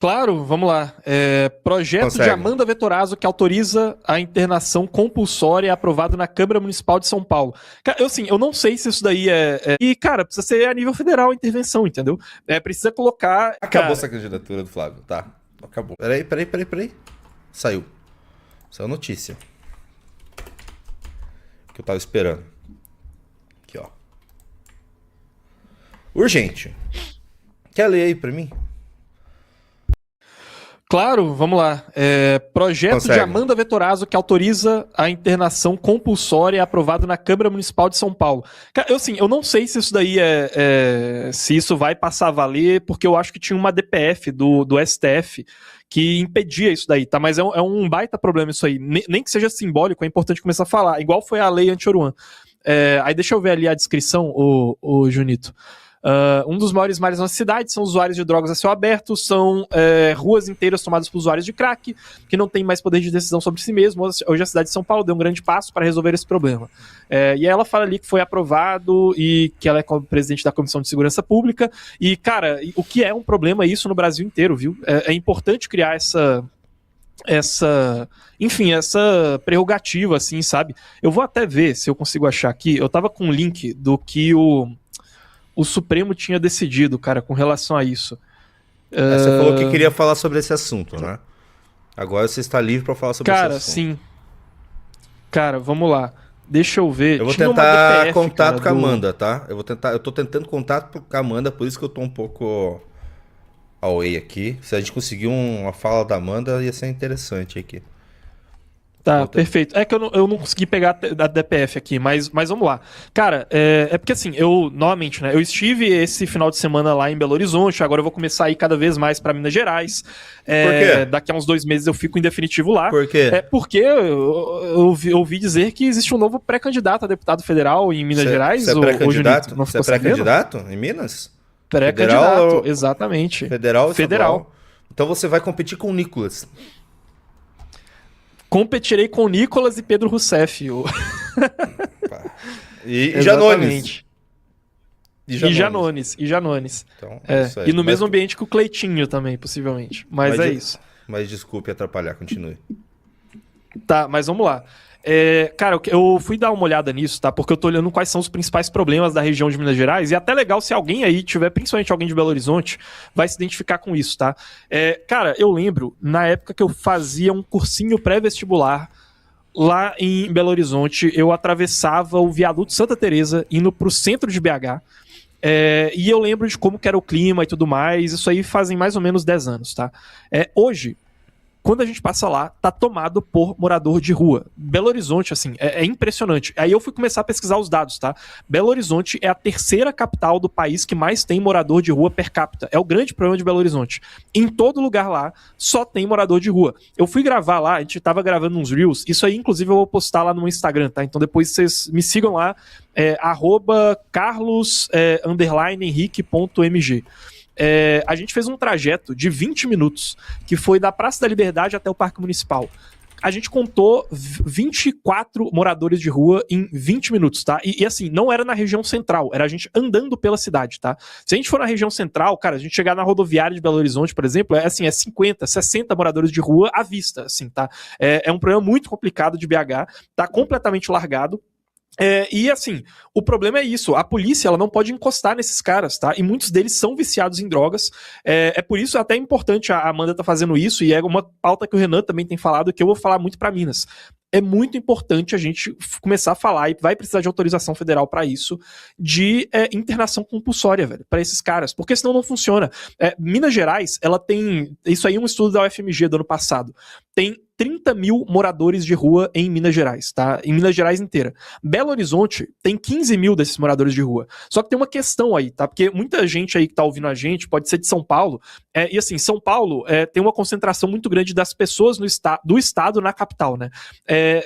Claro, vamos lá. Projeto de Consegue. Amanda Vettorazzo que autoriza a internação compulsória é aprovado na Câmara Municipal de São Paulo. Cara, eu não sei se isso daí E, cara, precisa ser a nível federal a intervenção, entendeu? Precisa colocar... Acabou cara, essa candidatura do Flávio, tá? Acabou. Peraí. Saiu. Saiu notícia. Que eu tava esperando. Aqui, ó. Urgente. Quer ler aí pra mim? Claro, vamos lá. Projeto Consegue. de Amanda Vettorazzo que autoriza a internação compulsória é aprovado na Câmara Municipal de São Paulo. Cara, eu não sei se isso daí se isso vai passar a valer, porque eu acho que tinha uma DPF do STF que impedia isso daí, tá? Mas é um baita problema isso aí. Nem que seja simbólico, é importante começar a falar. Igual foi a lei anti-Oruan. Aí deixa eu ver ali a descrição, o Junito. Um dos maiores males na cidade são usuários de drogas a céu aberto, são ruas inteiras tomadas por usuários de crack, que não têm mais poder de decisão sobre si mesmo. Hoje a cidade de São Paulo deu um grande passo para resolver esse problema. E ela fala ali que foi aprovado e que ela é presidente da Comissão de Segurança Pública. E, cara, o que é um problema isso no Brasil inteiro, viu? É importante criar essa prerrogativa, assim, sabe? Eu vou até ver se eu consigo achar aqui. Eu tava com um link do que o Supremo tinha decidido, cara, com relação a isso. Você falou que queria falar sobre esse assunto, né? Agora você está livre pra falar sobre esse assunto. Cara, sim. Cara, vamos lá. Deixa eu ver. Eu vou Tinha uma tentar DPF, contato cara, com a Amanda, tá? Eu tô tentando contato com a Amanda, por isso que eu tô um pouco away aqui. Se a gente conseguir uma fala da Amanda, ia ser interessante aqui. Tá, perfeito. É que eu não consegui pegar a DPF aqui, mas vamos lá. Cara, porque assim, novamente, né, eu estive esse final de semana lá em Belo Horizonte, agora eu vou começar a ir cada vez mais pra Minas Gerais. Por quê? Daqui a uns 2 meses eu fico em definitivo lá. Por quê? Porque eu ouvi dizer que existe um novo pré-candidato a deputado federal em Minas Gerais. Você é pré-candidato? Não Você é ficou sabendo? pré-candidato em Minas? Pré-candidato, Federal- exatamente. Federal ou Federal. estadual? Então você vai competir com o Nicolas. Competirei com Nicolas e Pedro Rousseff. E Janones. Exatamente. E Janones. Então, é isso aí. E no mesmo ambiente que o Cleitinho também, possivelmente. Mas é isso. Mas desculpe atrapalhar, continue. Tá, mas vamos lá. Cara, eu fui dar uma olhada nisso, tá? Porque eu tô olhando quais são os principais problemas da região de Minas Gerais. E é até legal se alguém aí tiver, principalmente alguém de Belo Horizonte, vai se identificar com isso, tá? Cara, eu lembro, na época que eu fazia um cursinho pré-vestibular lá em Belo Horizonte, eu atravessava o viaduto Santa Teresa indo pro centro de BH. E eu lembro de como que era o clima e tudo mais. Isso aí fazem mais ou menos 10 anos, tá? Hoje, quando a gente passa lá, tá tomado por morador de rua. Belo Horizonte, assim, é impressionante. Aí eu fui começar a pesquisar os dados, tá? Belo Horizonte é a terceira capital do país que mais tem morador de rua per capita. É o grande problema de Belo Horizonte. Em todo lugar lá, só tem morador de rua. Eu fui gravar lá, a gente tava gravando uns Reels, isso aí, inclusive, eu vou postar lá no Instagram, tá? Então depois vocês me sigam lá, @carlos_henrique.mg. A gente fez um trajeto de 20 minutos, que foi da Praça da Liberdade até o Parque Municipal. A gente contou 24 moradores de rua em 20 minutos, tá? E assim, não era na região central, era a gente andando pela cidade, tá? Se a gente for na região central, cara, a gente chegar na rodoviária de Belo Horizonte, por exemplo, é 50, 60 moradores de rua à vista, assim, tá? É um problema muito complicado de BH, tá completamente largado. E assim, o problema é isso, a polícia ela não pode encostar nesses caras, tá? E muitos deles são viciados em drogas. Por isso até importante a Amanda tá fazendo isso, e é uma pauta que o Renan também tem falado, que eu vou falar muito pra Minas. É muito importante a gente começar a falar, e vai precisar de autorização federal pra isso, de internação compulsória, velho, pra esses caras, porque senão não funciona. Minas Gerais, ela tem, isso aí é um estudo da UFMG do ano passado, tem 30 mil moradores de rua em Minas Gerais, tá? Em Minas Gerais inteira. Belo Horizonte tem 15 mil desses moradores de rua. Só que tem uma questão aí, tá? Porque muita gente aí que tá ouvindo a gente pode ser de São Paulo, e assim, São Paulo tem uma concentração muito grande das pessoas do estado na capital, né?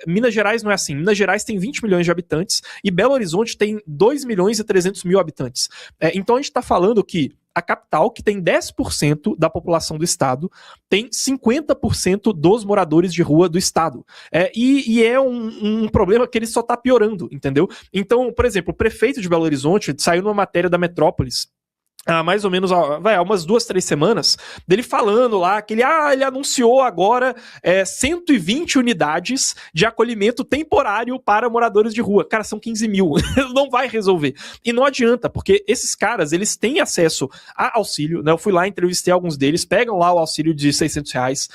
Minas Gerais não é assim. Minas Gerais tem 20 milhões de habitantes e Belo Horizonte tem 2 milhões e 300 mil habitantes. Então a gente tá falando que a capital, que tem 10% da população do estado, tem 50% dos moradores de rua do estado. E é um problema que ele só tá piorando, entendeu? Então, por exemplo, o prefeito de Belo Horizonte saiu numa matéria da Metrópolis mais ou menos, há umas 2, 3 semanas, dele falando lá que ele anunciou agora 120 unidades de acolhimento temporário para moradores de rua. Cara, são 15 mil. Não vai resolver. E não adianta, porque esses caras, eles têm acesso a auxílio, né? Eu fui lá, entrevistei alguns deles, pegam lá o auxílio de R$600,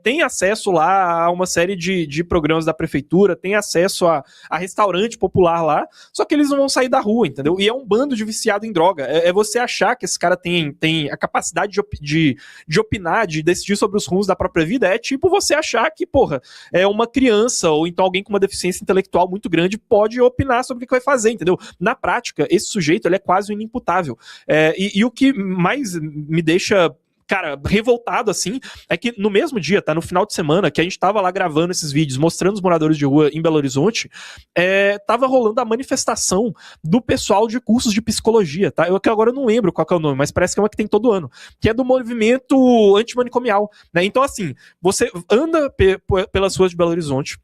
tem acesso lá a uma série de programas da prefeitura, tem acesso a restaurante popular lá, só que eles não vão sair da rua, entendeu? E é um bando de viciado em droga. É você achar que esse cara tem a capacidade de opinar, de decidir sobre os rumos da própria vida, é tipo você achar que, porra, uma criança ou então alguém com uma deficiência intelectual muito grande pode opinar sobre o que vai fazer, entendeu? Na prática, esse sujeito, ele é quase inimputável. E o que mais me deixa, cara, revoltado assim, é que no mesmo dia, tá, no final de semana, que a gente tava lá gravando esses vídeos, mostrando os moradores de rua em Belo Horizonte, tava rolando a manifestação do pessoal de cursos de psicologia, tá? Eu que agora não lembro qual que é o nome, mas parece que é uma que tem todo ano, que é do movimento antimanicomial, né? Então, assim, você anda pelas ruas de Belo Horizonte,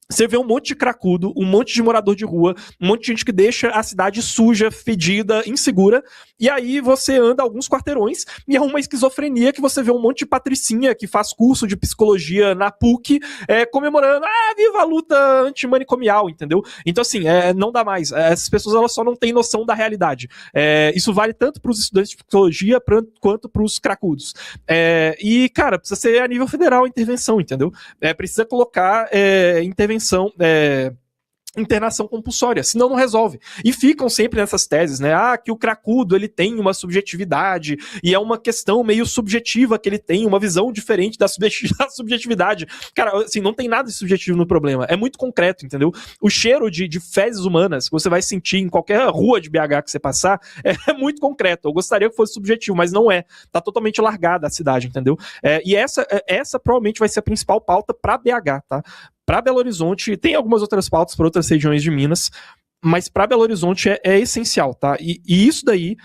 você vê um monte de cracudo, um monte de morador de rua, um monte de gente que deixa a cidade suja, fedida, insegura, e aí você anda alguns quarteirões e é uma esquizofrenia que você vê um monte de patricinha que faz curso de psicologia na PUC, comemorando, viva a luta antimanicomial, entendeu? Então, assim, não dá mais. Essas pessoas, elas só não têm noção da realidade. Isso vale tanto para os estudantes de psicologia quanto para os cracudos. E, cara, precisa ser a nível federal a intervenção, entendeu? Precisa colocar intervenção, internação compulsória, senão não resolve. E ficam sempre nessas teses, né? Que o cracudo, ele tem uma subjetividade e é uma questão meio subjetiva que ele tem, uma visão diferente da subjetividade. Cara, assim, não tem nada de subjetivo no problema. É muito concreto, entendeu? O cheiro de fezes humanas que você vai sentir em qualquer rua de BH que você passar é muito concreto. Eu gostaria que fosse subjetivo, mas não é. Tá totalmente largada a cidade, entendeu? E essa provavelmente vai ser a principal pauta pra BH, tá? Para Belo Horizonte, tem algumas outras pautas para outras regiões de Minas, mas para Belo Horizonte é essencial, tá? E isso daí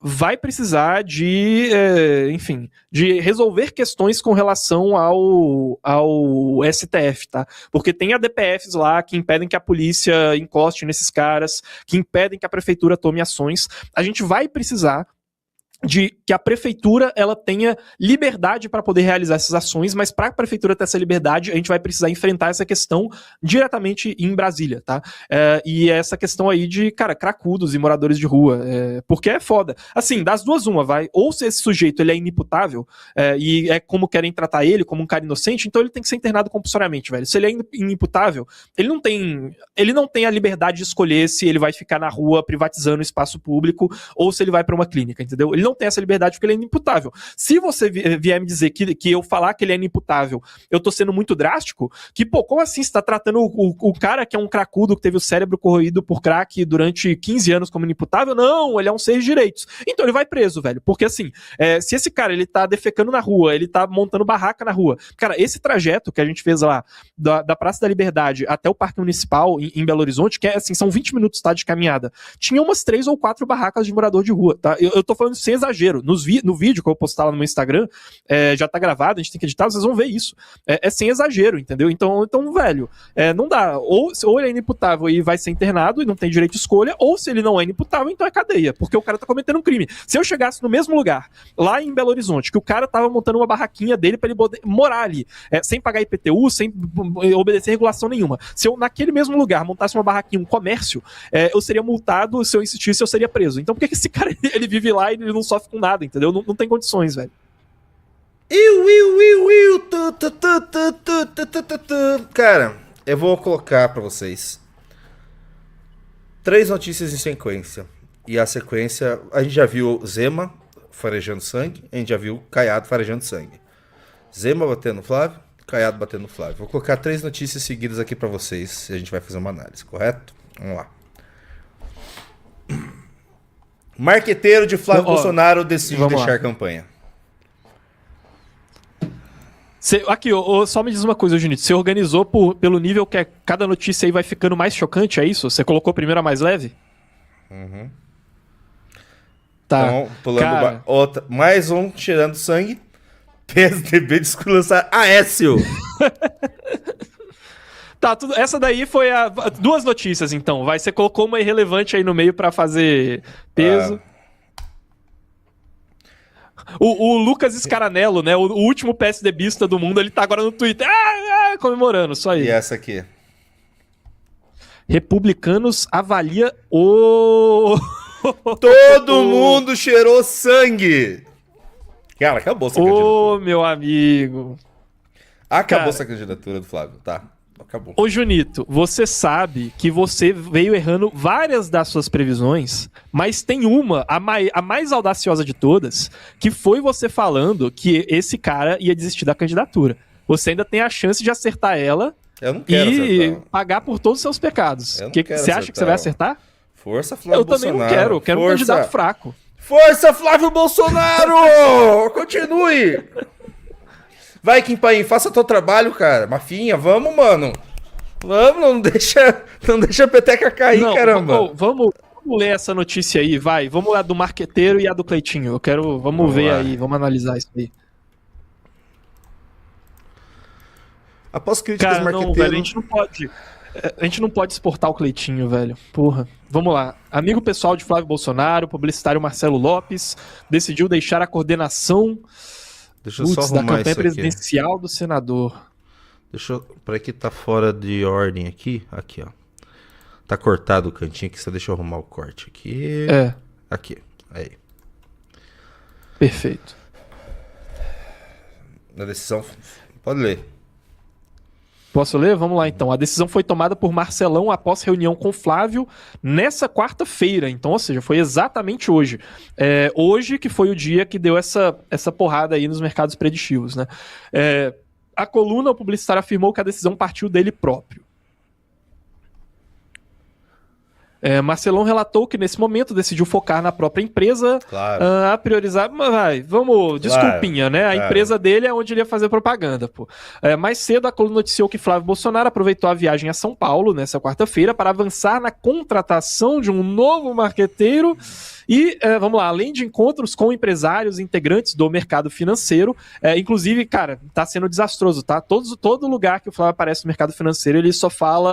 vai precisar de resolver questões com relação ao STF, tá? Porque tem ADPFs lá que impedem que a polícia encoste nesses caras, que impedem que a prefeitura tome ações. A gente vai precisar de que a prefeitura ela tenha liberdade para poder realizar essas ações, mas para a prefeitura ter essa liberdade, a gente vai precisar enfrentar essa questão diretamente em Brasília, tá? E essa questão aí de, cara, cracudos e moradores de rua, porque é foda. Assim, das duas uma, vai, ou se esse sujeito ele é inimputável, e é como querem tratar ele, como um cara inocente, então ele tem que ser internado compulsoriamente, velho. Se ele é inimputável, ele não tem a liberdade de escolher se ele vai ficar na rua privatizando o espaço público ou se ele vai para uma clínica, entendeu? Ele não tem essa liberdade porque ele é inimputável. Se você vier me dizer que eu falar que ele é inimputável, eu tô sendo muito drástico, que, pô, como assim você tá tratando o cara que é um cracudo, que teve o cérebro corroído por crack durante 15 anos como inimputável? Não, ele é um ser de direitos. Então ele vai preso, velho. Porque assim, se esse cara, ele tá defecando na rua, ele tá montando barraca na rua, cara, esse trajeto que a gente fez lá, da Praça da Liberdade até o Parque Municipal em Belo Horizonte, que assim, são 20 minutos, tá, de caminhada, tinha umas 3 ou 4 barracas de morador de rua, tá? Eu tô falando sem exagero. No vídeo que eu vou postar lá no meu Instagram, já tá gravado, a gente tem que editar, vocês vão ver isso. É sem exagero, entendeu? Então velho, não dá. Ou ele é inimputável e vai ser internado e não tem direito de escolha, ou se ele não é inimputável, então é cadeia, porque o cara tá cometendo um crime. Se eu chegasse no mesmo lugar, lá em Belo Horizonte, que o cara tava montando uma barraquinha dele pra ele poder morar ali, sem pagar IPTU, sem obedecer regulação nenhuma. Se eu, naquele mesmo lugar, montasse uma barraquinha, um comércio, eu seria multado, se eu insistisse, eu seria preso. Então por que esse cara, ele vive lá e ele não sofre com nada, entendeu? Não tem condições, velho. Cara, eu vou colocar pra vocês 3 notícias em sequência. E a sequência, a gente já viu Zema farejando sangue, a gente já viu Caiado farejando sangue. Zema batendo no Flávio, Caiado batendo no Flávio. Vou colocar 3 notícias seguidas aqui pra vocês e a gente vai fazer uma análise, correto? Vamos lá. Marqueteiro de Flávio Bolsonaro decide deixar campanha. Aqui, só me diz uma coisa, Junito. Você organizou pelo nível que cada notícia aí vai ficando mais chocante, é isso? Você colocou primeiro a mais leve? Uhum. Tá. Então, pulando outra. Mais um tirando sangue. PSDB discute lançar Aécio. Tá, essa daí foi 2 notícias, então. Você colocou uma irrelevante aí no meio pra fazer peso. O Lucas Scaranello, né? O último PSDBista do mundo, ele tá agora no Twitter. Comemorando, só E isso. essa aqui? Republicanos avalia o... Todo mundo cheirou sangue! Cara, acabou essa candidatura. Ô, meu amigo. Acabou cara. essa candidatura do Flávio, tá? Acabou. Ô, Junito, você sabe que você veio errando várias das suas previsões, mas tem uma, a mais audaciosa de todas, que foi você falando que esse cara ia desistir da candidatura. Você ainda tem a chance de acertar ela Eu não quero e acertar. pagar por todos os seus pecados. Eu não Você quero acha que acertar você vai acertar? Força, Flávio Eu também Bolsonaro. não quero, eu quero um Força. candidato fraco. Força, Flávio Bolsonaro! Continue! Vai, Kim Paim, faça teu trabalho, cara. Mafinha, vamos, mano. Vamos, não deixa a peteca cair, caramba. Vamos ler essa notícia aí, vai. Vamos lá do marqueteiro e a do Cleitinho. Vamos ver lá. aí, vamos analisar isso aí. Após críticas Cara, não, marqueteiras... velho, a gente não pode exportar o Cleitinho, velho. Porra. Vamos lá. Amigo pessoal de Flávio Bolsonaro, o publicitário Marcelo Lopes, decidiu deixar a coordenação Deixa eu só da arrumar campanha isso aqui. presidencial do senador. Deixa eu... Peraí que tá fora de ordem aqui. Aqui, ó. Tá cortado o cantinho aqui, só deixa eu arrumar o corte aqui. É, Aqui, aí. perfeito. Na decisão... Pode ler. Posso ler? Vamos lá então. A decisão foi tomada por Marcelão após reunião com Flávio nessa quarta-feira. Então, ou seja, foi exatamente hoje. Hoje que foi o dia que deu essa porrada aí nos mercados preditivos, né? A coluna, o publicitário afirmou que a decisão partiu dele próprio. Marcelão relatou que nesse momento decidiu focar na própria empresa, Claro. a priorizar. Mas vamos, desculpinha, né? A claro. empresa dele é onde ele ia fazer propaganda, pô. Mais cedo, a coluna noticiou que Flávio Bolsonaro aproveitou a viagem a São Paulo nessa quarta-feira para avançar na contratação de um novo marqueteiro. E, vamos lá, além de encontros com empresários integrantes do mercado financeiro, inclusive, cara, tá sendo desastroso, tá? Todo lugar que o Flávio aparece no mercado financeiro, ele só fala